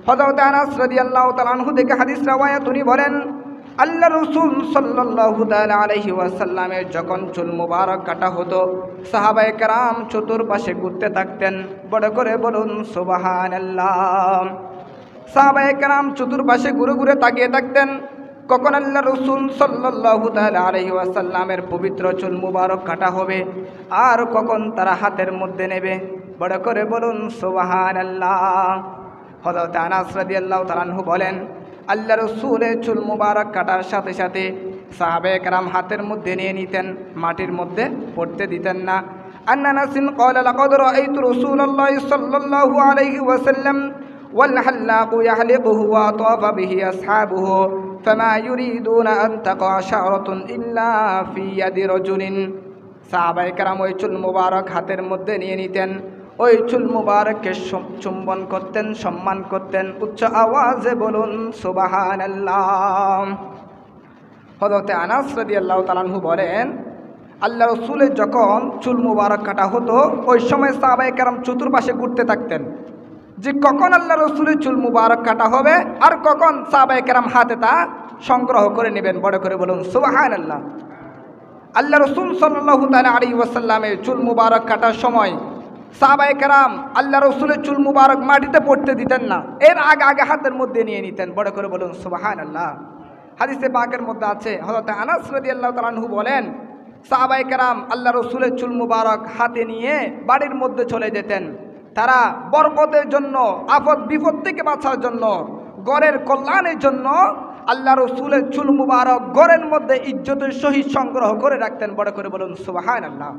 হযরত আনাস রাদিয়াল্লাহু তাআলা আনহু থেকে হাদিস রাওয়ায়াত উনি বলেন, আল্লাহ রাসূল সাল্লাল্লাহু তাআলা আলাইহি ওয়াসাল্লামের যখন চুল মুবারক কাটা হতো, সাহাবায়ে কেরাম চতুর্পাশে ঘুরতে থাকতেন। বড় করে বলুন সুবহানাল্লাহ। সাহাবায়ে কেরাম চতুর্পাশে ঘুরে ঘুরে তাকিয়ে থাকতেন, কখন আল্লাহ রাসূল সাল্লাল্লাহু তাআলা আলাইহি ওয়াসাল্লামের পবিত্র চুল মুবারক কাটা হবে আর কখন তারা হাতের মধ্যে নেবে। বড় করে বলুন সুবহানাল্লাহ। হযরত আনাস রাদিয়াল্লাহু তাআলা আনহু বলেন, আল্লাহ রাসূলের চুল মুবারক কাটার সাথে সাথে সাহাবায়ে কেরাম হাতের মধ্যে নিয়ে নিতেন, মাটির মধ্যে পড়তে দিতেন না। আন আনাসিন ক্বালা লাকাদ রাআইতু রাসূলুল্লাহি সাল্লাল্লাহু আলাইহি ওয়াসাল্লাম ওয়াল হাল্লাকু ইয়াহলিকুহু ওয়া তাওয়াফা বিহি আসহাবুহু ফামা ইউরিদুনা আন তাকা শা'রাতুন ইল্লা ফি ইয়াদি রাজুলিন। সাহাবায়ে কেরাম ওই চুল মুবারক হাতের মধ্যে নিয়ে নিতেন, ওই চুল মুবারককে চুম্বন করতেন, সম্মান করতেন। উচ্চ আওয়াজে বলুন সুবহানাল্লাহ। হযরত আনাস রাদিয়াল্লাহু তাআলা আনহু বলেন, আল্লাহ রাসূলের যখন চুল মুবারক কাটা হতো, ওই সময় সাহাবায়ে কেরাম চতুর্পাশে ঘুরতে থাকতেন যে কখন আল্লাহ রাসূলের চুল মুবারক কাটা হবে আর কখন সাহাবায়ে কেরাম হাতে তা সংগ্রহ করে নেবেন। বড় করে বলুন সুবহানাল্লাহ। আল্লাহ রাসূল সাল্লাল্লাহু তাআলা আলাইহি ওয়াসাল্লামের চুল মুবারক কাটার সময় সাহাবায়ে কেরাম আল্লাহ রাসূলের চুল মুবারক মাটিতে পড়তে দিতেন না, এর আগে আগে হাতের মধ্যে নিয়ে নিতেন। বড় করে বলুন সুবহানাল্লাহ। হাদিসে পাকের মধ্যে আছে, হযরত আনাস রাদিয়াল্লাহু তাআলা আনহু বলেন, সাহাবায়ে কেরাম আল্লাহ রাসূলের চুল মুবারক হাতে নিয়ে বাড়ির মধ্যে চলে যেতেন। তারা বরকতের জন্য, আফত বিপদ থেকে বাঁচার জন্য, ঘরের কল্যাণের জন্য আল্লাহ রাসূলের চুল মুবারক ঘরের মধ্যে ইজ্জতের সহিত সংগ্রহ করে রাখতেন। বড় করে বলুন সুবহানাল্লাহ।